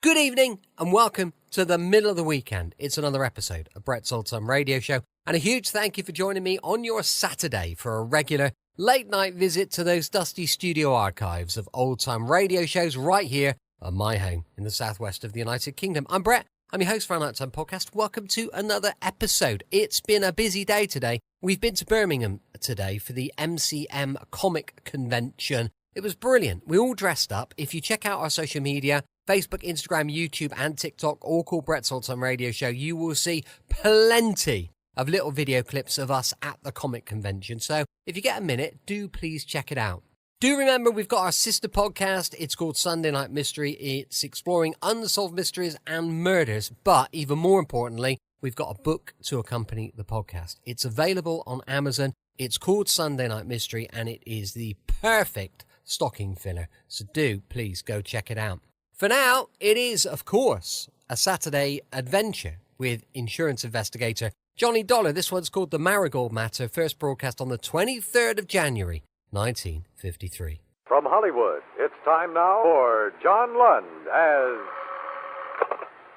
Good evening and welcome to the middle of the weekend. It's another episode of Brett's Old Time Radio Show, and a huge thank you for joining me on your Saturday for a regular late night visit to those dusty studio archives of old time radio shows right here on my home in the southwest of the United Kingdom. I'm Brett. I'm your host for our Nighttime Podcast. Welcome to another episode. It's been a busy day today. We've been to Birmingham today for the MCM Comic Convention. It was brilliant. We all dressed up. If you check out our social media, Facebook, Instagram, YouTube and TikTok, all called Brett's Old Time Radio Show, you will see plenty of little video clips of us at the comic convention. So if you get a minute, do please check it out. Do remember we've got our sister podcast. It's called Sunday Night Mystery. It's exploring unsolved mysteries and murders. But even more importantly, we've got a book to accompany the podcast. It's available on Amazon. It's called Sunday Night Mystery and it is the perfect stocking filler. So do please go check it out. For now, it is, of course, a Saturday adventure with insurance investigator Johnny Dollar. This one's called The Marigold Matter, first broadcast on the 23rd of January, 1953. From Hollywood, it's time now for John Lund as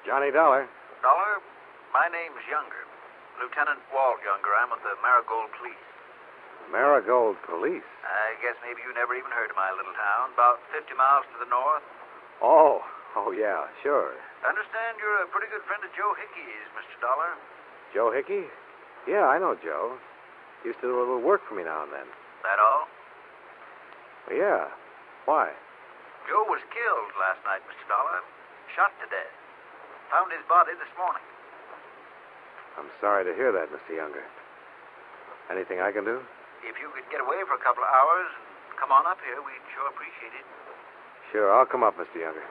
Johnny Dollar. Dollar, my name's Younger. Lieutenant Walt Younger. I'm with the Marigold Police. Marigold Police? I guess maybe you never even heard of my little town, about 50 miles to the north. Oh, yeah, sure. I understand you're a pretty good friend of Joe Hickey's, Mr. Dollar. Joe Hickey? Yeah, I know Joe. Used to do a little work for me now and then. That all? Yeah. Why? Joe was killed last night, Mr. Dollar. Shot to death. Found his body this morning. I'm sorry to hear that, Mr. Younger. Anything I can do? If you could get away for a couple of hours and come on up here, we'd sure appreciate it. Sure, I'll come up, Mr. Younger.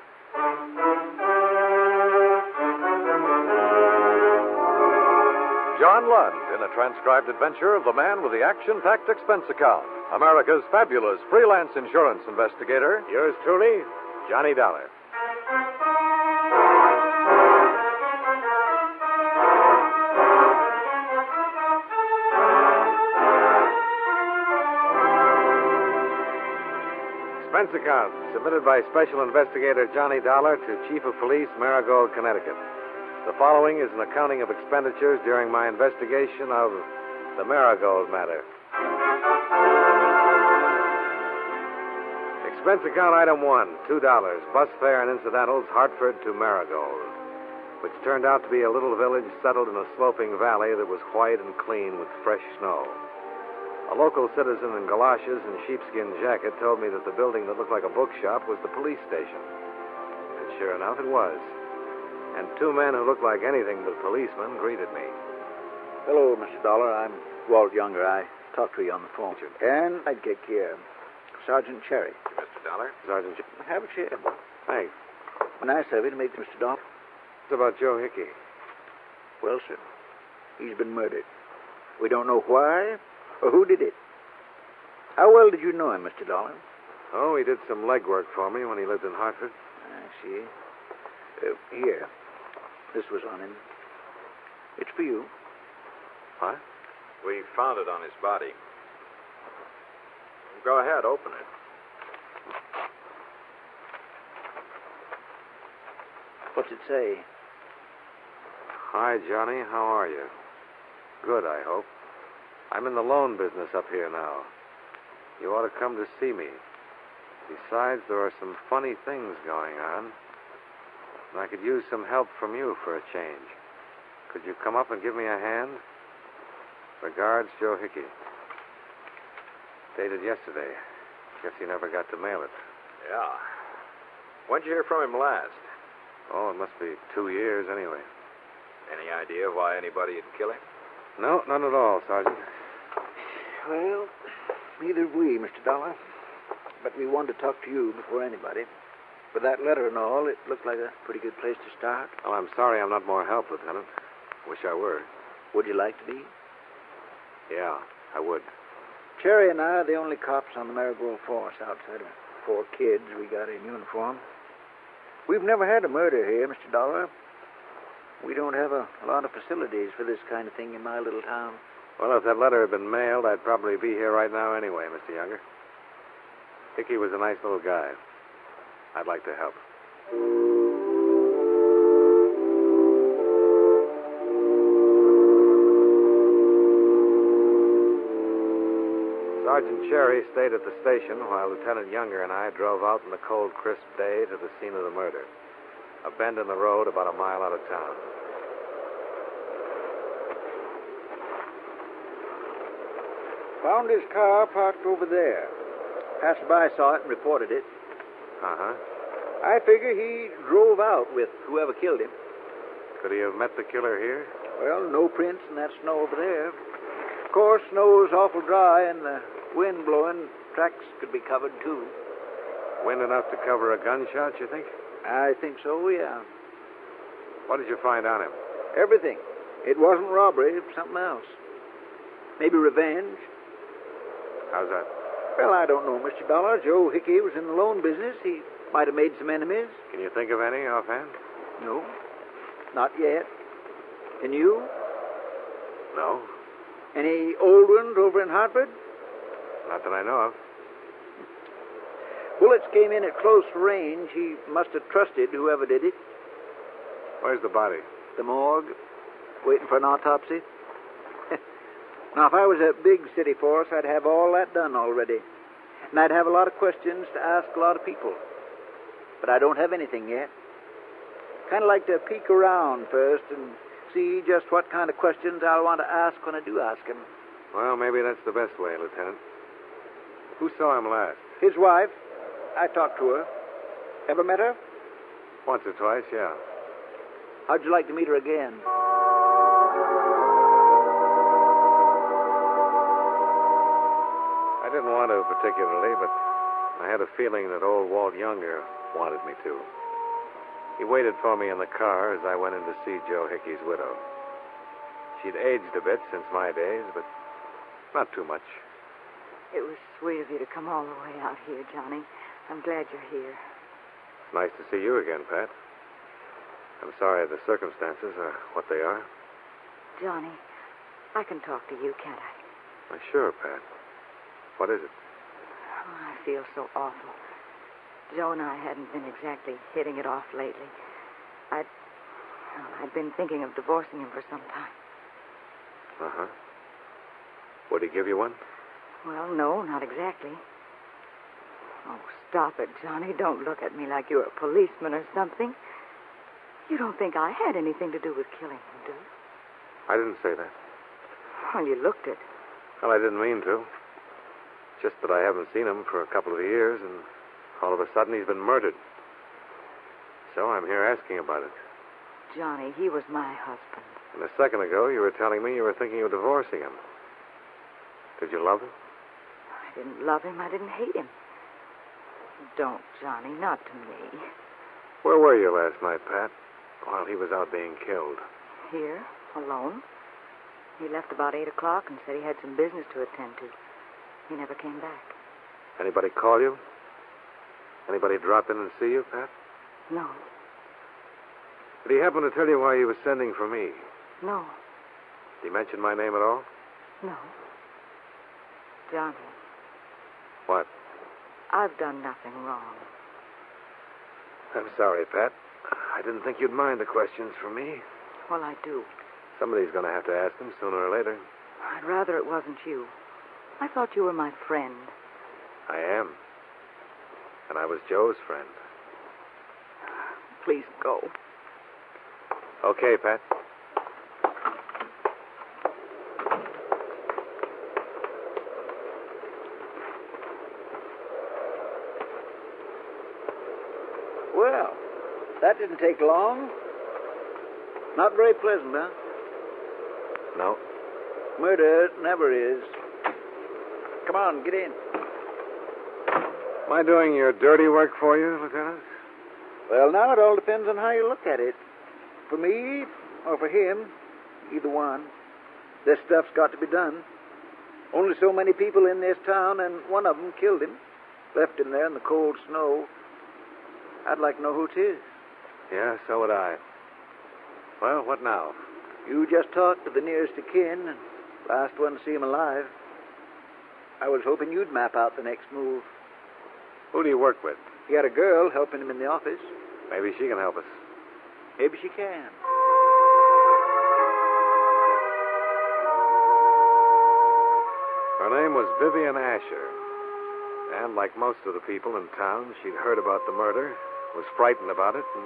John Lund in a transcribed adventure of the man with the action-packed expense account. America's fabulous freelance insurance investigator. Yours truly, Johnny Dollar. Expense account submitted by Special Investigator Johnny Dollar to Chief of Police, Marigold, Connecticut. The following is an accounting of expenditures during my investigation of the Marigold matter. Expense account item 1, $2, bus fare and incidentals, Hartford to Marigold, which turned out to be a little village settled in a sloping valley that was white and clean with fresh snow. A local citizen in galoshes and sheepskin jacket told me that the building that looked like a bookshop was the police station. And sure enough, it was. And two men who looked like anything but policemen greeted me. Hello, Mr. Dollar. I'm Walt Younger. I talked to you on the phone. And I'd kick here. Sergeant Cherry. Mr. Dollar? Sergeant Cherry. Have a chair. Thanks. Nice of you to meet Mr. Dollar. It's about Joe Hickey. Well, sir, he's been murdered. We don't know why or who did it. How well did you know him, Mr. Dollar? Oh, he did some legwork for me when he lived in Hartford. I see. Here. This was on him. It's for you. What? We found it on his body. Go ahead, open it. What's it say? Hi, Johnny. How are you? Good, I hope. I'm in the loan business up here now. You ought to come to see me. Besides, there are some funny things going on. And I could use some help from you for a change. Could you come up and give me a hand? Regards, Joe Hickey. Dated yesterday. Guess he never got to mail it. Yeah. When'd you hear from him last? Oh, it must be 2 years anyway. Any idea why anybody would kill him? No, none at all, Sergeant. Well, neither have we, Mr. Dollar. But we wanted to talk to you before anybody. With that letter and all, it looked like a pretty good place to start. Well, I'm sorry I'm not more help, Lieutenant. Wish I were. Would you like to be? Yeah, I would. Cherry and I are the only cops on the Marigold force outside of 4 kids we got in uniform. We've never had a murder here, Mr. Dollar. We don't have a lot of facilities for this kind of thing in my little town. Well, if that letter had been mailed, I'd probably be here right now anyway, Mr. Younger. Hickey was a nice little guy. I'd like to help. Sergeant Cherry stayed at the station while Lieutenant Younger and I drove out in the cold, crisp day to the scene of the murder. A bend in the road about a mile out of town. Found his car parked over there. Passerby saw it and reported it. Uh-huh. I figure he drove out with whoever killed him. Could he have met the killer here? Well, no prints in that snow over there. Of course, snow's awful dry and the wind blowing. Tracks could be covered, too. Wind enough to cover a gunshot, you think? I think so, yeah. What did you find on him? Everything. It wasn't robbery, it was something else. Maybe revenge. How's that? Well, I don't know, Mr. Dollar. Joe Hickey was in the loan business. He might have made some enemies. Can you think of any offhand? No, not yet. Can you? No. Any old ones over in Hartford? Not that I know of. Bullets came in at close range. He must have trusted whoever did it. Where's the body? The morgue, waiting for an autopsy. Now, if I was a big city force, I'd have all that done already. And I'd have a lot of questions to ask a lot of people. But I don't have anything yet. Kind of like to peek around first and see just what kind of questions I'll want to ask when I do ask him. Well, maybe that's the best way, Lieutenant. Who saw him last? His wife. I talked to her. Ever met her? Once or twice, yeah. How'd you like to meet her again? I didn't want to particularly, but I had a feeling that old Walt Younger wanted me to. He waited for me in the car as I went in to see Joe Hickey's widow. She'd aged a bit since my days, but not too much. It was sweet of you to come all the way out here, Johnny. I'm glad you're here. Nice to see you again, Pat. I'm sorry the circumstances are what they are. Johnny, I can talk to you, can't I? Why, sure, Pat. What is it? Oh, I feel so awful. Joe and I hadn't been exactly hitting it off lately. I'd been thinking of divorcing him for some time. Uh-huh. Would he give you one? Well, no, not exactly. Oh, stop it, Johnny. Don't look at me like you're a policeman or something. You don't think I had anything to do with killing him, do you? I didn't say that. Well, you looked it. Well, I didn't mean to. Just that I haven't seen him for a couple of years, and all of a sudden he's been murdered. So I'm here asking about it. Johnny, he was my husband. And a second ago, you were telling me you were thinking of divorcing him. Did you love him? I didn't love him. I didn't hate him. Don't, Johnny, not to me. Where were you last night, Pat, while he was out being killed? Here, alone. He left about 8 o'clock and said he had some business to attend to. He never came back. Anybody call you? Anybody drop in and see you, Pat? No. Did he happen to tell you why he was sending for me? No. Did he mention my name at all? No. Johnny, What? I've done nothing wrong. I'm sorry, Pat. I didn't think you'd mind the questions from me. Well, I do. Somebody's going to have to ask them sooner or later. I'd rather it wasn't you. I thought you were my friend. I am. And I was Joe's friend. Please go. Okay, Pat. Well, that didn't take long. Not very pleasant, huh? No. Murder never is. Come on, get in. Am I doing your dirty work for you, Lieutenant? Well, now it all depends on how you look at it. For me, or for him, either one. This stuff's got to be done. Only so many people in this town, and one of them killed him. Left him there in the cold snow. I'd like to know who it is. Yeah, so would I. Well, what now? You just talked to the nearest of kin, and last one to see him alive. I was hoping you'd map out the next move. Who do you work with? He had a girl helping him in the office. Maybe she can help us. Maybe she can. Her name was Vivian Asher. And like most of the people in town, she'd heard about the murder, was frightened about it, and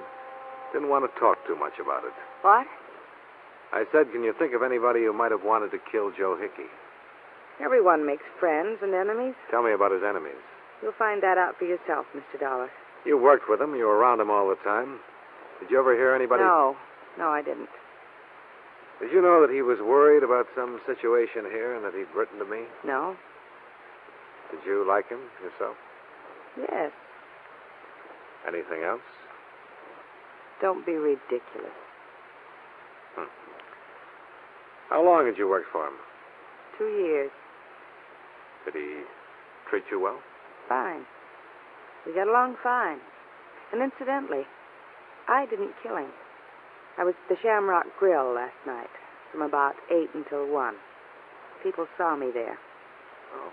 didn't want to talk too much about it. What? I said, can you think of anybody who might have wanted to kill Joe Hickey? Everyone makes friends and enemies. Tell me about his enemies. You'll find that out for yourself, Mr. Dollar. You worked with him. You were around him all the time. Did you ever hear anybody... No, I didn't. Did you know that he was worried about some situation here and that he'd written to me? No? Did you like him yourself? Yes. Anything else? Don't be ridiculous. How long had you worked for him? 2 years. Did he treat you well? Fine. We got along fine. And incidentally, I didn't kill him. I was at the Shamrock Grill last night, from about 8 until 1. People saw me there. Oh.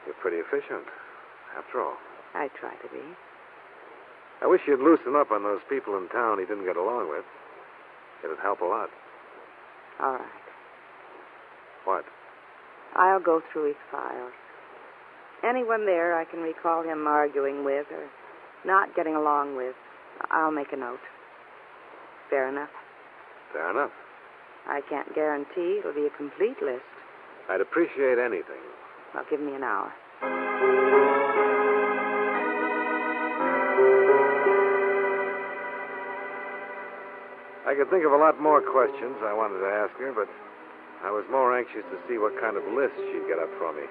You're pretty efficient, after all. I try to be. I wish you'd loosen up on those people in town he didn't get along with. It'd help a lot. All right. What? I'll go through his files. Anyone there I can recall him arguing with or not getting along with, I'll make a note. Fair enough? Fair enough. I can't guarantee it'll be a complete list. I'd appreciate anything. Well, give me an hour. I could think of a lot more questions I wanted to ask her, but I was more anxious to see what kind of list she'd get up for me.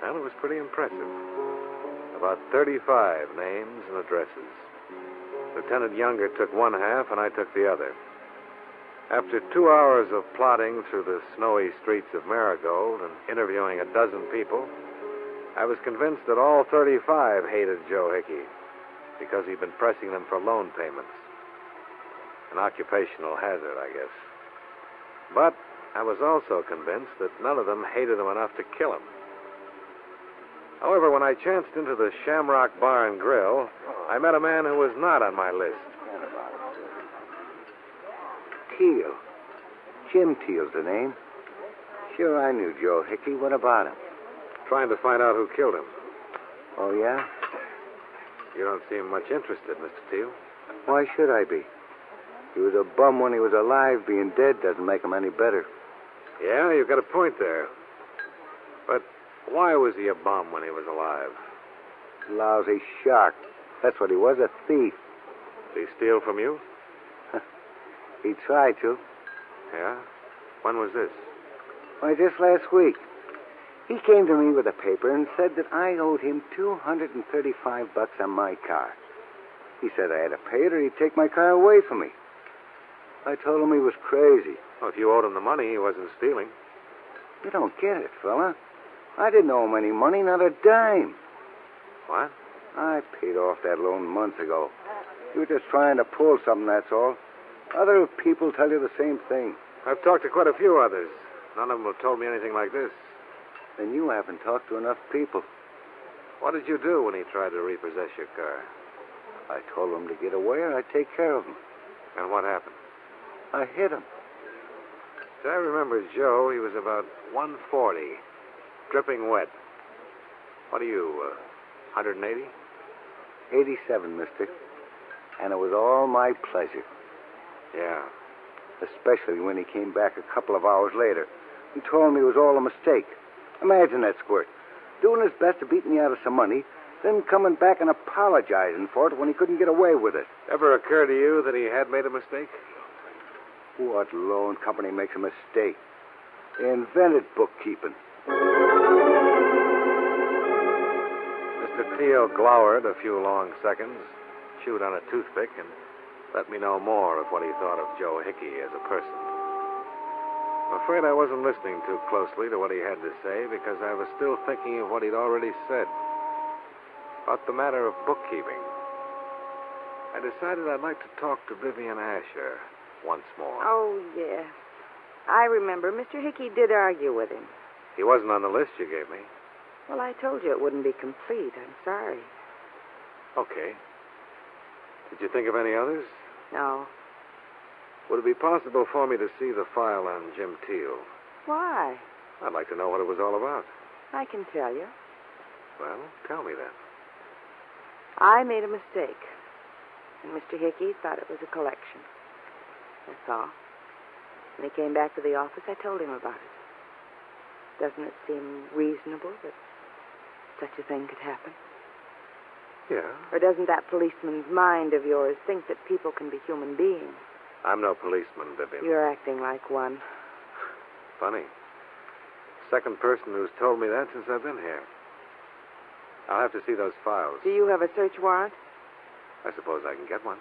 And it was pretty impressive. About 35 names and addresses. Lieutenant Younger took one half, and I took the other. After 2 hours of plodding through the snowy streets of Marigold and interviewing a dozen people, I was convinced that all 35 hated Joe Hickey because he'd been pressing them for loan payments. An occupational hazard, I guess. But I was also convinced that none of them hated him enough to kill him. However, when I chanced into the Shamrock Bar and Grill, I met a man who was not on my list. Teal. Jim Teal's the name. Sure, I knew Joe Hickey. What about him? Trying to find out who killed him. Oh, yeah? You don't seem much interested, Mr. Teal. Why should I be? He was a bum when he was alive. Being dead doesn't make him any better. Yeah, you've got a point there. But why was he a bum when he was alive? Lousy shark. That's what he was, a thief. Did he steal from you? He tried to. Yeah? When was this? Why, just last week. He came to me with a paper and said that I owed him $235 on my car. He said I had to pay it or he'd take my car away from me. I told him he was crazy. Well, if you owed him the money, he wasn't stealing. You don't get it, fella. I didn't owe him any money, not a dime. What? I paid off that loan months ago. You were just trying to pull something, that's all. Other people tell you the same thing. I've talked to quite a few others. None of them have told me anything like this. Then you haven't talked to enough people. What did you do when he tried to repossess your car? I told him to get away or I'd take care of him. And what happened? I hit him. As I remember Joe, he was about 140, dripping wet. What are you, 180? 87, mister. And it was all my pleasure. Yeah. Especially when he came back a couple of hours later and told me it was all a mistake. Imagine that squirt. Doing his best to beat me out of some money, then coming back and apologizing for it when he couldn't get away with it. Ever occurred to you that he had made a mistake? What loan company makes a mistake? They invented bookkeeping. Mr. Teal glowered a few long seconds, chewed on a toothpick, and let me know more of what he thought of Joe Hickey as a person. I'm afraid I wasn't listening too closely to what he had to say because I was still thinking of what he'd already said about the matter of bookkeeping. I decided I'd like to talk to Vivian Asher once more. Oh, yeah. I remember Mr. Hickey did argue with him. He wasn't on the list you gave me. Well, I told you it wouldn't be complete. I'm sorry. Okay. Did you think of any others? No. Would it be possible for me to see the file on Jim Teal? Why? I'd like to know what it was all about. I can tell you. Well, tell me then. I made a mistake, and Mr. Hickey thought it was a collection. That's all. When he came back to the office, I told him about it. Doesn't it seem reasonable that such a thing could happen? Yeah. Or doesn't that policeman's mind of yours think that people can be human beings? I'm no policeman, Vivian. You're acting like one. Funny. Second person who's told me that since I've been here. I'll have to see those files. Do you have a search warrant? I suppose I can get one.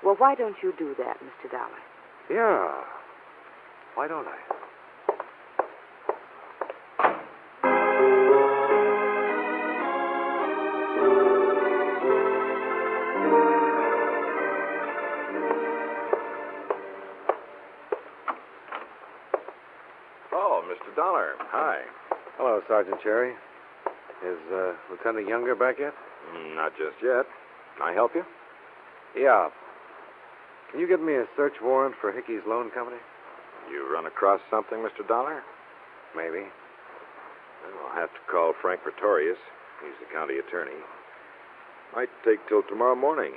Well, why don't you do that, Mr. Dollar? Yeah. Why don't I? Oh, Mr. Dollar. Hi. Hello, Sergeant Cherry. Is Lieutenant Younger back yet? Not just yet. Can I help you? Yeah. Can you get me a search warrant for Hickey's Loan Company? You run across something, Mr. Dollar? Maybe. Well, I'll have to call Frank Pretorius. He's the county attorney. Might take till tomorrow morning.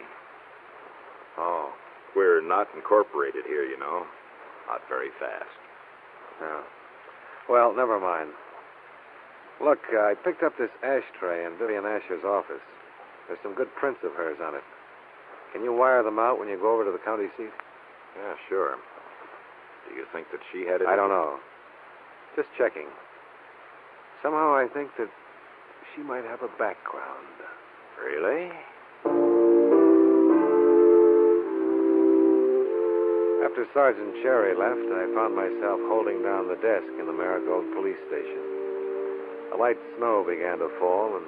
Oh. We're not incorporated here, you know. Not very fast. Yeah. Well, never mind. Look, I picked up this ashtray in Vivian Asher's office. There's some good prints of hers on it. Can you wire them out when you go over to the county seat? Yeah, sure. Do you think that she had it? I don't know. Just checking. Somehow I think that she might have a background. Really? After Sergeant Cherry left, I found myself holding down the desk in the Marigold police station. A light snow began to fall, and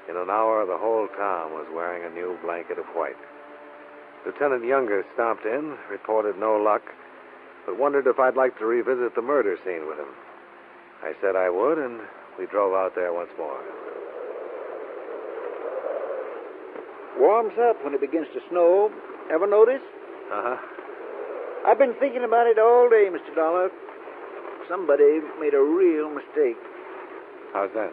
in an hour the whole town was wearing a new blanket of white. Lieutenant Younger stomped in, reported no luck, but wondered if I'd like to revisit the murder scene with him. I said I would, and we drove out there once more. Warms up when it begins to snow. Ever notice? Uh-huh. I've been thinking about it all day, Mr. Dollar. Somebody made a real mistake. How's that?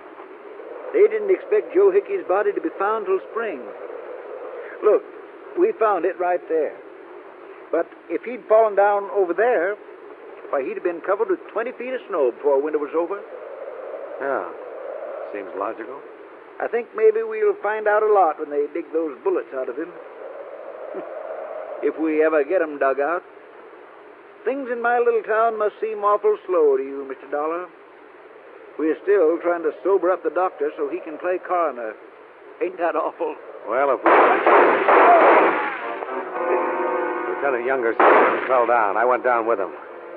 They didn't expect Joe Hickey's body to be found till spring. Look, we found it right there. But if he'd fallen down over there, why, he'd have been covered with 20 feet of snow before winter was over. Yeah. Seems logical. I think maybe we'll find out a lot when they dig those bullets out of him. If we ever get 'em dug out. Things in my little town must seem awful slow to you, Mr. Dollar. We're still trying to sober up the doctor so he can play coroner. Ain't that awful? Well, if we... Lieutenant Younger fell down. I went down with him.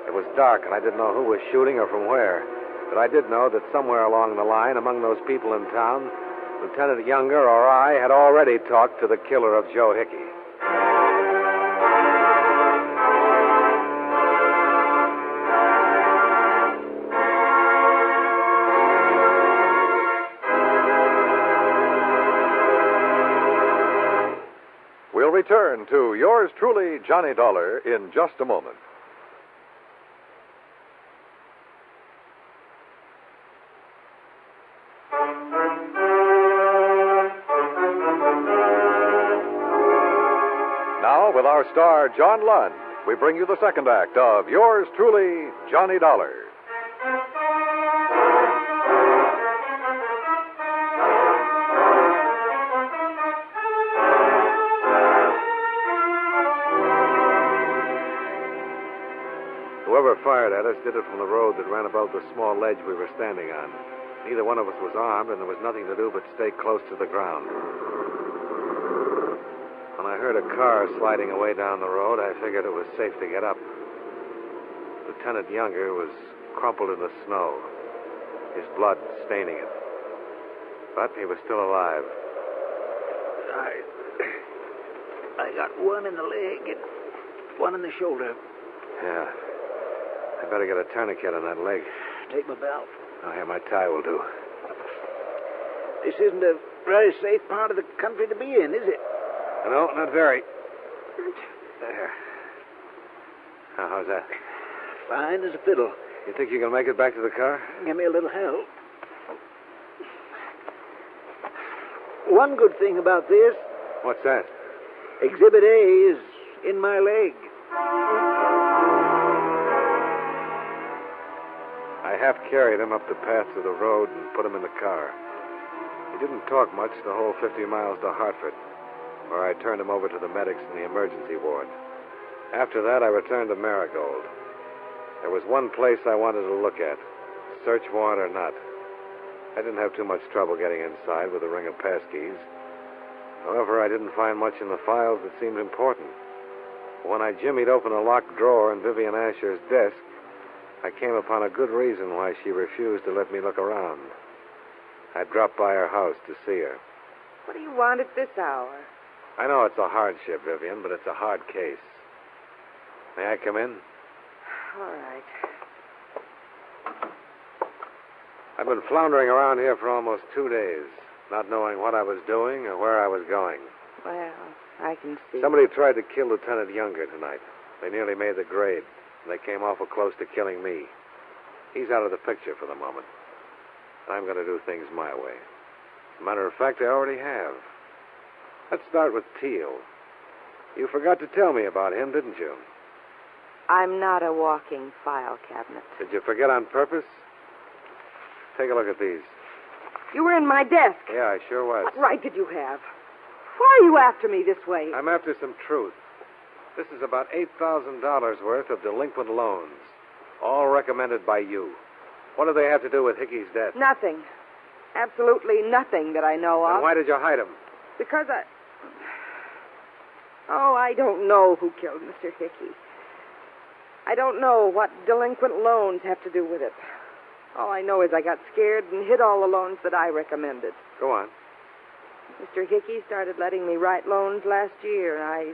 It was dark, and I didn't know who was shooting or from where. But I did know that somewhere along the line, among those people in town, Lieutenant Younger or I had already talked to the killer of Joe Hickey. We'll return to yours truly, Johnny Dollar, in just a moment. Now, with our star, John Lund, we bring you the second act of yours truly, Johnny Dollar. Whoever fired at us did it from the road that ran above the small ledge we were standing on. Neither one of us was armed, and there was nothing to do but stay close to the ground. When I heard a car sliding away down the road, I figured it was safe to get up. Lieutenant Younger was crumpled in the snow, his blood staining it. But he was still alive. I got one in the leg and one in the shoulder. Yeah. I better get a tourniquet on that leg. Take my belt. Oh, yeah, my tie will do. This isn't a very safe part of the country to be in, is it? No, not very. There. How's that? Fine as a fiddle. You think you can make it back to the car? Give me a little help. One good thing about this, What's that? Exhibit A is in my leg. I half carried him up the path to the road and put him in the car. He didn't talk much the whole 50 miles to Hartford, where I turned him over to the medics in the emergency ward. After that, I returned to Marigold. There was one place I wanted to look at, search warrant or not. I didn't have too much trouble getting inside with a ring of passkeys. However, I didn't find much in the files that seemed important. When I jimmied open a locked drawer in Vivian Asher's desk, I came upon a good reason why she refused to let me look around. I dropped by her house to see her. What do you want at this hour? I know it's a hardship, Vivian, but it's a hard case. May I come in? All right. I've been floundering around here for almost 2 days, not knowing what I was doing or where I was going. Well, I can see. Somebody tried to kill Lieutenant Younger tonight. They nearly made the grade, and they came awful close to killing me. He's out of the picture for the moment. I'm going to do things my way. As a matter of fact, I already have. Let's start with Teal. You forgot to tell me about him, didn't you? I'm not a walking file cabinet. Did you forget on purpose? Take a look at these. You were in my desk. Yeah, I sure was. What right did you have? Why are you after me this way? I'm after some truth. This is about $8,000 worth of delinquent loans, all recommended by you. What do they have to do with Hickey's death? Nothing. Absolutely nothing that I know of. Then why did you hide him? Because I don't know who killed Mr. Hickey. I don't know what delinquent loans have to do with it. All I know is I got scared and hid all the loans that I recommended. Go on. Mr. Hickey started letting me write loans last year, and I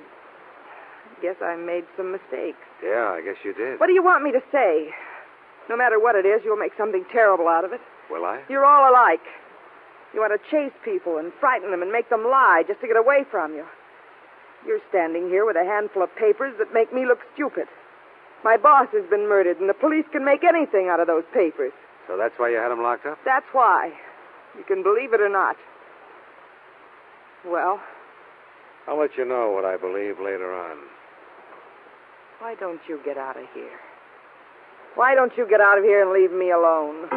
guess I made some mistakes. Yeah, I guess you did. What do you want me to say? No matter what it is, you'll make something terrible out of it. Will I? You're all alike. You want to chase people and frighten them and make them lie just to get away from you. You're standing here with a handful of papers that make me look stupid. My boss has been murdered, and the police can make anything out of those papers. So that's why you had him locked up? That's why. You can believe it or not. Well? I'll let you know what I believe later on. Why don't you get out of here? Why don't you get out of here and leave me alone?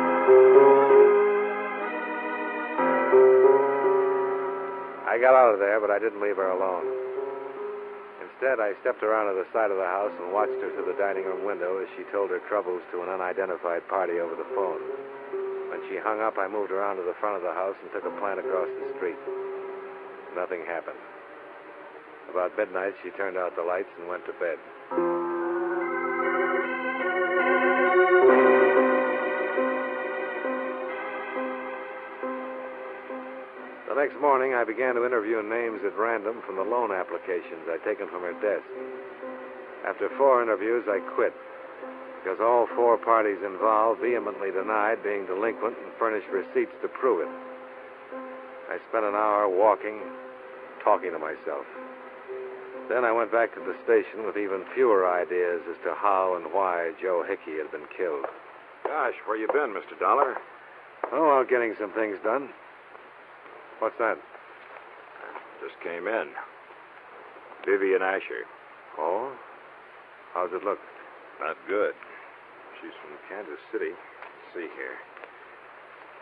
I got out of there, but I didn't leave her alone. Instead, I stepped around to the side of the house and watched her through the dining room window as she told her troubles to an unidentified party over the phone. When she hung up, I moved around to the front of the house and took a plant across the street. Nothing happened. About midnight, she turned out the lights and went to bed. The next morning, I began to interview names at random from the loan applications I'd taken from her desk. After 4 interviews, I quit, because all 4 parties involved vehemently denied being delinquent and furnished receipts to prove it. I spent an hour walking, talking to myself. Then I went back to the station with even fewer ideas as to how and why Joe Hickey had been killed. Gosh, where you been, Mr. Dollar? Oh, out getting some things done. What's that? Just came in. Vivian Asher. Oh? How's it look? Not good. She's from Kansas City. Let's see here.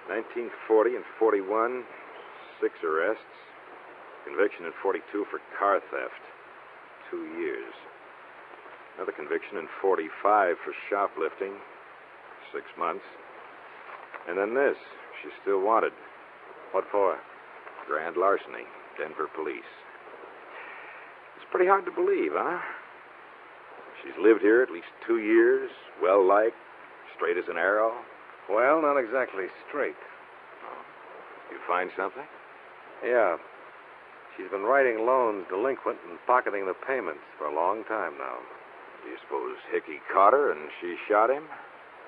1940 and 41, 6 arrests. Conviction in 42 for car theft. 2 years. Another conviction in 45 for shoplifting. 6 months. And then this. She's still wanted. What for? Grand larceny. Denver police. It's pretty hard to believe, huh? She's lived here at least 2 years. Well-liked. Straight as an arrow. Well, not exactly straight. You find something? Yeah. She's been writing loans delinquent and pocketing the payments for a long time now. Do you suppose Hickey caught her and she shot him?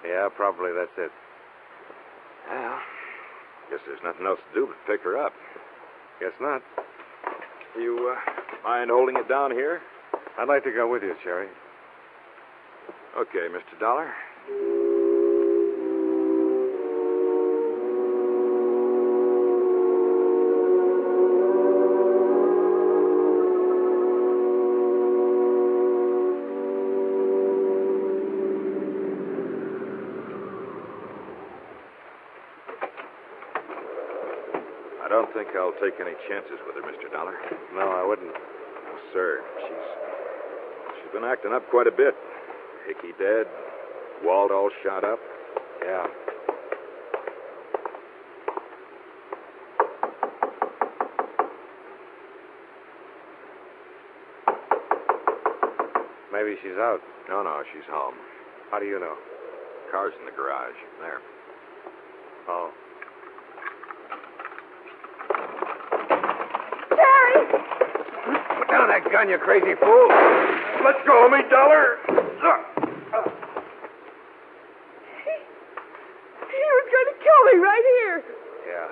Yeah, probably that's it. Well, guess there's nothing else to do but pick her up. Guess not. You mind holding it down here? I'd like to go with you, Cherry. Okay, Mr. Dollar. don't think I'll take any chances with her, Mr. Dollar. No, I wouldn't. No, sir. She's been acting up quite a bit. Hickey dead, Walt all shot up. Yeah. Maybe she's out. No, she's home. How do you know? Car's in the garage. There. Oh. Jerry! Put down that gun, you crazy fool. Let go of me, Dollar. He was going to kill me right here. Yeah.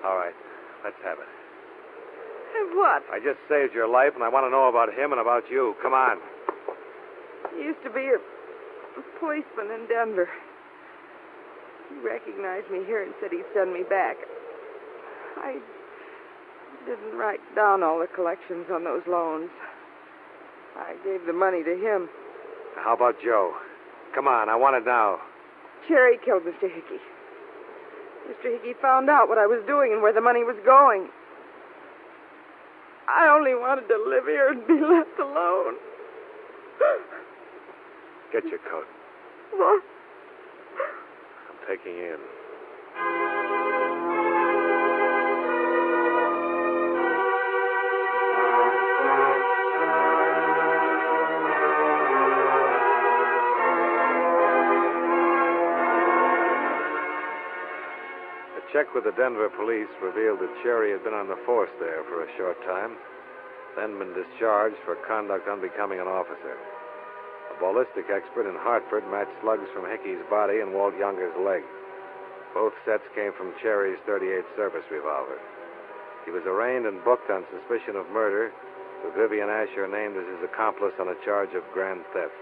All right. Let's have it. And what? I just saved your life, and I want to know about him and about you. Come on. He used to be a policeman in Denver. He recognized me here and said he'd send me back. I didn't write down all the collections on those loans. I gave the money to him. How about Joe? Come on, I want it now. Cherry killed Mr. Hickey. Mr. Hickey found out what I was doing and where the money was going. I only wanted to live here and be left alone. Get your coat. What? I'm taking you in. A check with the Denver police revealed that Cherry had been on the force there for a short time, then been discharged for conduct unbecoming an officer. A ballistic expert in Hartford matched slugs from Hickey's body and Walt Younger's leg. Both sets came from Cherry's .38 service revolver. He was arraigned and booked on suspicion of murder, with Vivian Asher named as his accomplice on a charge of grand theft.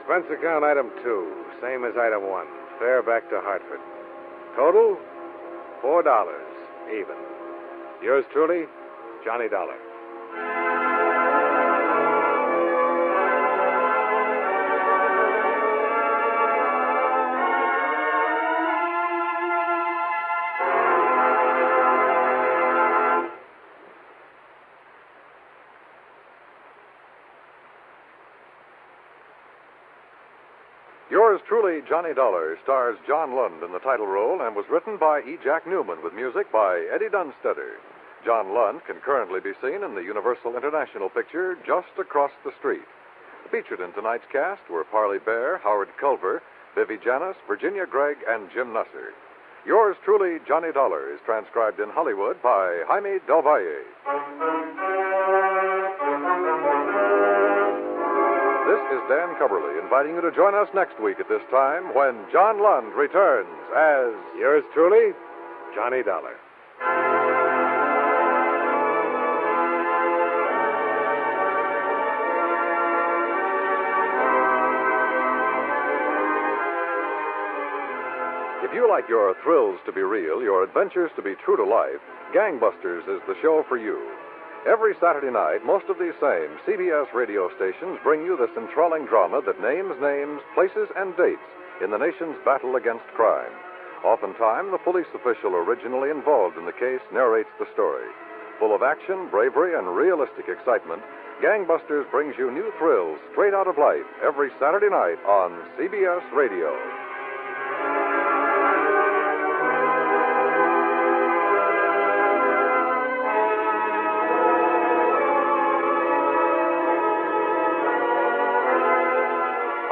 Expense account item 2, same as item 1. Fare back to Hartford. Total, $4, even. Yours truly, Johnny Dollar. Yours truly, Johnny Dollar, stars John Lund in the title role and was written by E. Jack Newman with music by Eddie Dunstetter. John Lund can currently be seen in the Universal International picture Just Across the Street. Featured in tonight's cast were Parley Bear, Howard Culver, Vivi Janis, Virginia Gregg, and Jim Nusser. Yours truly, Johnny Dollar, is transcribed in Hollywood by Jaime Del Valle. This is Dan Cubberly inviting you to join us next week at this time when John Lund returns as... Yours truly, Johnny Dollar. If you like your thrills to be real, your adventures to be true to life, Gangbusters is the show for you. Every Saturday night, most of these same CBS radio stations bring you this enthralling drama that names names, places, and dates in the nation's battle against crime. Oftentimes, the police official originally involved in the case narrates the story. Full of action, bravery, and realistic excitement, Gangbusters brings you new thrills straight out of life every Saturday night on CBS Radio.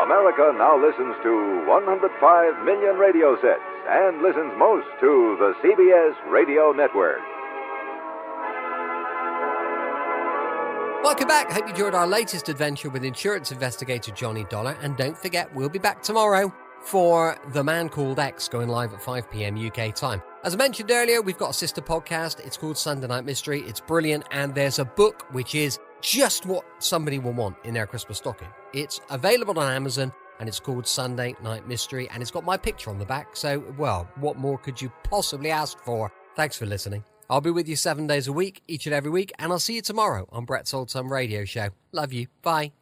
America now listens to 105 million radio sets and listens most to the CBS Radio Network. Welcome back. Hope you enjoyed our latest adventure with insurance investigator Johnny Dollar. And don't forget, we'll be back tomorrow for The Man Called X, going live at 5 p.m. UK time. As I mentioned earlier, we've got a sister podcast. It's called Sunday Night Mystery. It's brilliant. And there's a book which is just what somebody will want in their Christmas stocking. It's available on Amazon, and it's called Sunday Night Mystery, and it's got my picture on the back. So, well, what more could you possibly ask for? Thanks for listening. I'll be with you 7 days a week, each and every week, and I'll see you tomorrow on Brett's Old Time Radio Show. Love you. Bye.